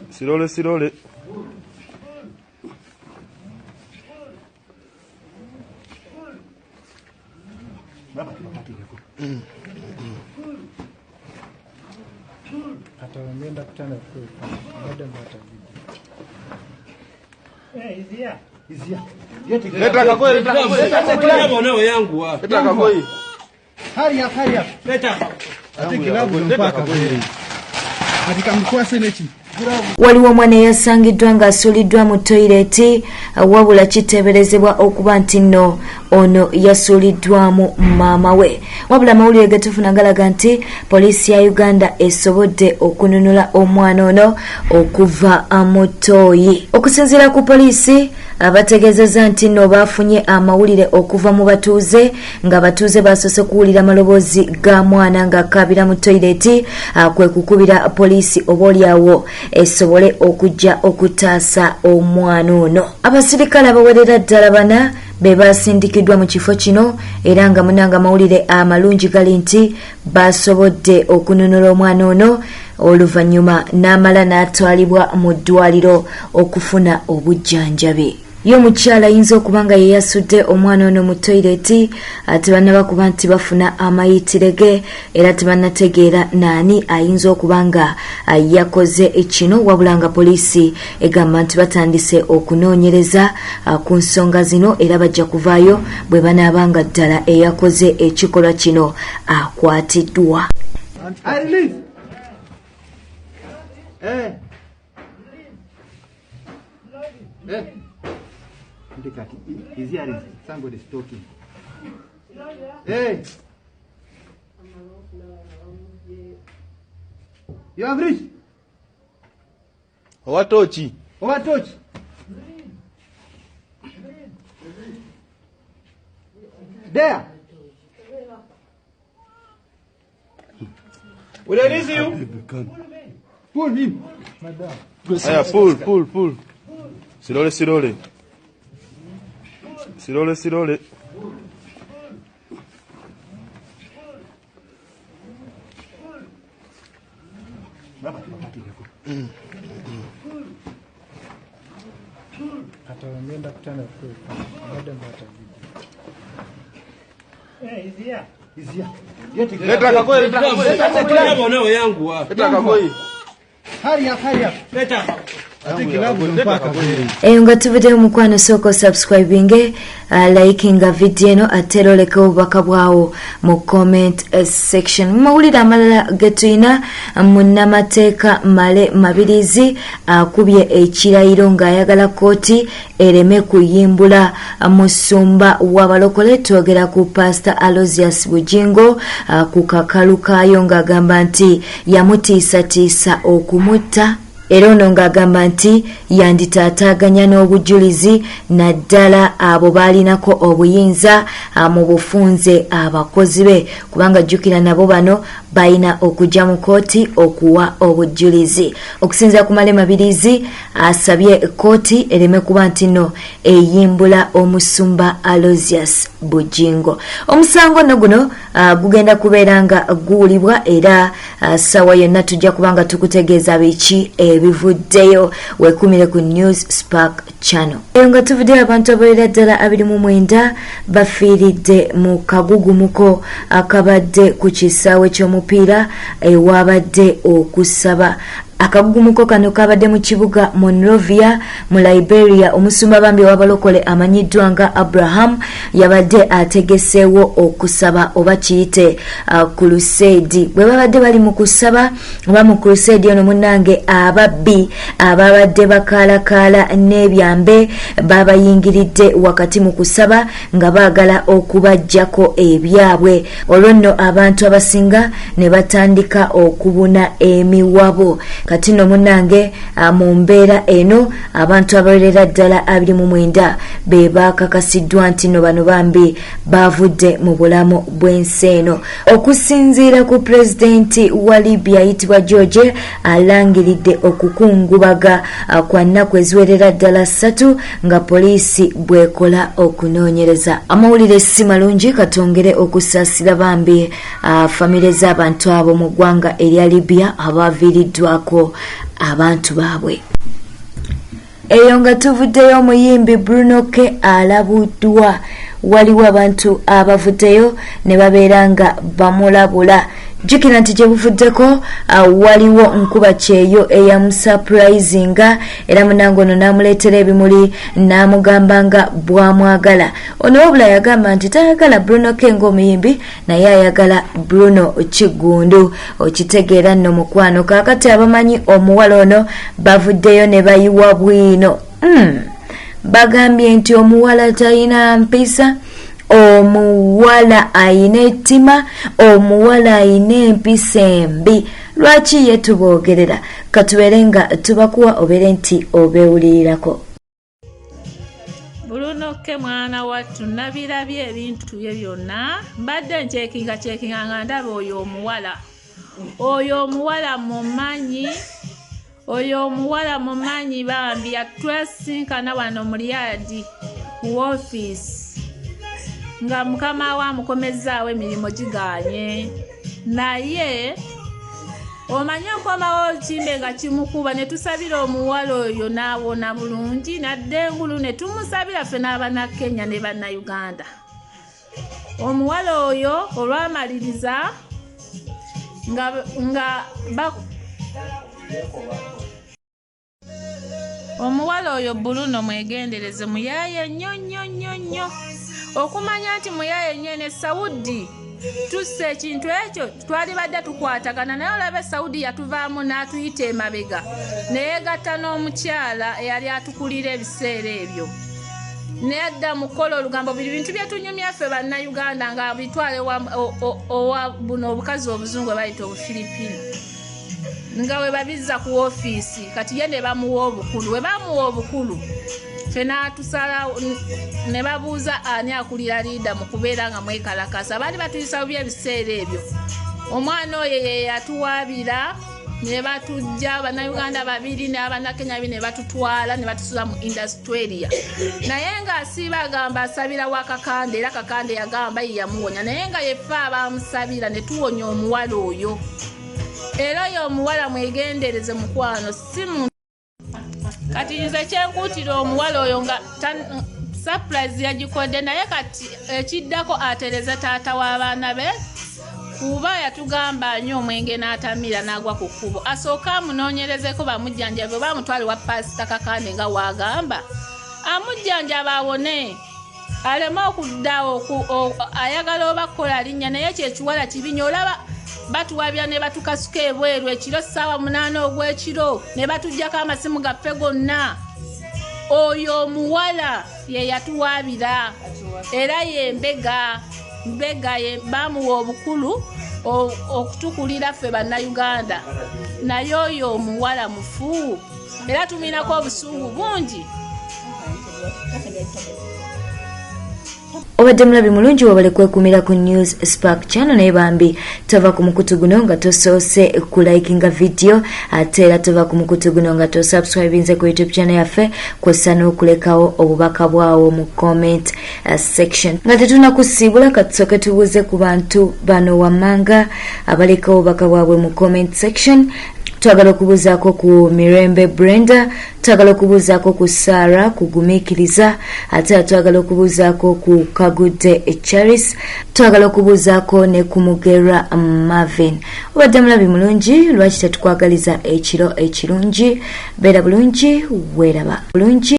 Sirole. Ataenda kutana kwa baada ya izia. Leta kakoi. Yangu wa. Leta kakoi. Hurry up. Leta. Atikilabu mpaka kweli. Atikamkwa senechi. Waliwo omwana yasangiddwa ng'asuuliddwa mu toyireti wabula kiteeberezebwa okuba nti nno ono yasuuliddwamu maama we. Wabula amawulire ge tufuna galaga nti poliisi ya Uganda esobodde okununula omwana ono okuva mu tooyi. Okusinziira ku poliisi bategeezezza nti nno baafunye amawulire okuva mu batuuze nga batuuze basoose kuwulira amaloboozi ga mwana ng'akaabira mu toyireti kwe kukubira poliisi oboolyawo esobole okujja okutaasa omwana ono. Abasirikale abawerera ddala bana be basindikiddwa mu kifo kino era nga munanga amawulire amalungi gali nti basobodde okununula omwana ono oluvannyuma n'amala n'atwalibwa mu ddwaliro okufuna obujjanjabi. Yo mukyala ayinza okuba nga ye yasudde omwana ono mu toyireti tebannabakuba nti bafuna amayitire ge era tebannategeera naani ayinza okuba nga yakoze kino wabula nga poliisi egamba nti batandise okunoonyereza ku nsonga zino era bajja kuvaayo bwe banaaba nga ddala eyakoze ekikolwa kino akwatiddwa. Is here somebody talking. Hey! You have reached? Owatochi. There. Will I release you? Pull him. Aya, pull. Sirole. Ataenda kutana kwa baada ya izia. Leta kakoi. Yangu wa. Leta kakoi. Hurry up. Leta. Atikilabu mpaka kweli. Eyo nga tuviddeyo mukwano sooka subscribing likinga video eno ate oleka obubaka bwawo mu comment section. Mawulire amalala ge tulina munnamateeka Male Mabirizi akubye ekirayiro ng'ayagala kooti ereme kuyimbula musumba w'abalokole. Twogera ku Pastor Bugembe ku kakalu kaayo ng'agamba nti yamutiisatiisa okumutta. Era ono ng'agamba nti yanditaataaganya n'obujulizi naddala abo baalinako obuyinza mu bufunze abakozi be kubanga jjukira nabo bano balina okujja mu kooti okuwa obujulizi. Okusinziira ku Male Mabirizi asabye kooti ereme kuba nti nno eyimbula omusumba Aloysius Bugembe. Omusango nno guno gugenda kubeera nga guwulibwa era ssaawa yonna tujja kuba nga tukutegeeza biki ebivuddeyo. Weekumire ku News Spark Channel. Eyo nga tuvuddeyo abantu abawerera ddala 29 bafiiridde mu kagugumuko akabadde ku kisaawe ky'omupiira ewabadde okusaba. Akagugumuko kano kabadde mu kibuga Monrovia mu Liberia. Omusumba bambi w'abalokole amanyiddwa nga Abraham yabadde ategeseewo okusaba oba kiyite crusade. Bwe babadde bali mu kusaba oba mu crusade ono munnange ababbi ababadde bakaalakaala n'ebyambe babayingiridde wakati mu kusaba nga baagala okubajjako ebyabwe. Olwo nno abantu abasinga ne batandika okubuna emiwabo. Kati no munnange mu mbeera eno abantu abawerera ddala 29 be bakakasiddwa nti no bano bambi bavudde mu bulamu bw'ensi eno. Okusinziira ku pulezidenti wa Libya ayitibwa George alangiridde okukungubaga kwa nnaku eziwerera ddala 3 nga poliisi bwekola okunoonyereza. Amawulire si malungi katongere okusaasira bambi famire z'abantu abo mu ggwanga erya Libya abaviiriddwako okubeerako abantu baabwe. Eyo nga tuvuddeyo omuyimbi Bruno ke Alabuddwa, waliwo abantu abavuddeyo ne babeera nga bamulabula. Jjukira nti gye buvuddeko waliwo nkuba kyeyo eyamusurprisinga era munange ono n'amuleetera ebimuli n'amugamba nga bw'amwagala. Ono wabula yagamba nti tayagala Bruno ke ng'omuyimbi naye ayagala Bruno Kiggundu. Okitegeera nno mukwano. Kaakati abamanyi omuwala ono bavuddeyo ne bayiwa bwino. Bagambye nti omuwala talina mpisa, omuwala ayina ettima, omuwala ayina empisa embi. Lwaki ye tuboogerera? Katubeere nga tubakuwa obeere nti obeewulirirako. Bruno ke mwana wattu nabirabye ebintu bye byonna. Mbadde ncekinga nga ndaba oyo omuwala mumanyi. Oyo omuwala mumanyi bambi yatwesinkana wano mu lyadi ku office nga mukama wa mukomezaawo emirimu giganye. Naye omanye nkomawo kimbe nga kimukuba ne tusabira omuwala oyo n'awona bulungi nadde engulu ne tumusabira ffe n'Abannakenya ne Bannayuganda. Omuwala oyo olwamaliriza omuwala oyo Bruno mwegendereze muyaaye nnyo okumanya nti muyaaye nyene Saudi tusse ekintu ekyo twali badde tukwatagana naye olabe Saudi yatuvaamu n'atuyita emabega neyegatta n'omukyala eyali atukulira ebiseera ebyo nedda mukola olugambo buli bintu byetunyumya ffe Bannayuganda nga bitwale owa buno obukazi obuzungu bayita Obufilipino nga we babizza ku office kati ye ne bamuwa obukulu. We bamuwa obukulu ffe n'atusala ne babuuza ani akulira liida mu kubeera nga mwekalakasa. Baali batuyisa bubi ebiseera ebyo. Omwana oyo ye yatuwaabira ne batujja Bannayuganda babiri n'Abannakenya ne batutwala ne batusula mu industry. Naye ng'asiiba agamba asabira wa Kakande era Kakande yagamba ye yamuwonya naye nga yeffe abamusabira ne tuwonya omuwala oyo. Era oyo omuwala mwegendereze mukwano si muntu. Kati nze kyenkuutira omuwala oyo nga surprise yagikodde naye kati ekiddako atereze taata w'abaana be kuba yatugamba nnyo omwenge n'atamira n'agwa ku kkubo. Asooka amunoonyerezeko bamujjanjabe oba amutwale wa Pasita Kakande nga wagamba amujjanjaba awone aleme okuddawo ayagala oba kukola linnya naye kyekiwala kibinya. Olaba batuwabya ne batukasuka ebweru ekiro ssaawa 8 ogw'ekiro ne batuggyako amasimu gaffe gonna. Oyo omuwala ye yatuwaabira era ye mbega ye bamuwa obukulu okutukulira ffe Bannayuganda. Naye oyo omuwala mufu era tuminako obusungu bungi. Obadde mulabi mulungi wabale kwekumira ku News Spark channel naye bambi tova ku mukutu guno nga tosoose ku likinga video ate era tova ku mukutu guno nga to subscribinze ku YouTube channel yaffe kw'ossa n'okulekawo obubaka bwawo mu comment section. Nga tetuna kusiibula katusooke tubuuze ku bantu bano wammanga abalekawo obubaka bwabwe mu comment section. Twagala okubuuzaako ku Mirembe Brenda, twagala okubuuzaako ku Sarah kugumiikiriza, ate twagala okubuuzaako ku Kagudde Charis, twagala okubuuzaako ne ku Mugerwa Marvin. Obadde mulabi mulungi, lwaki tetukwagaliza ekiro ekirungi? Beera bulungi, weeraba bulungi.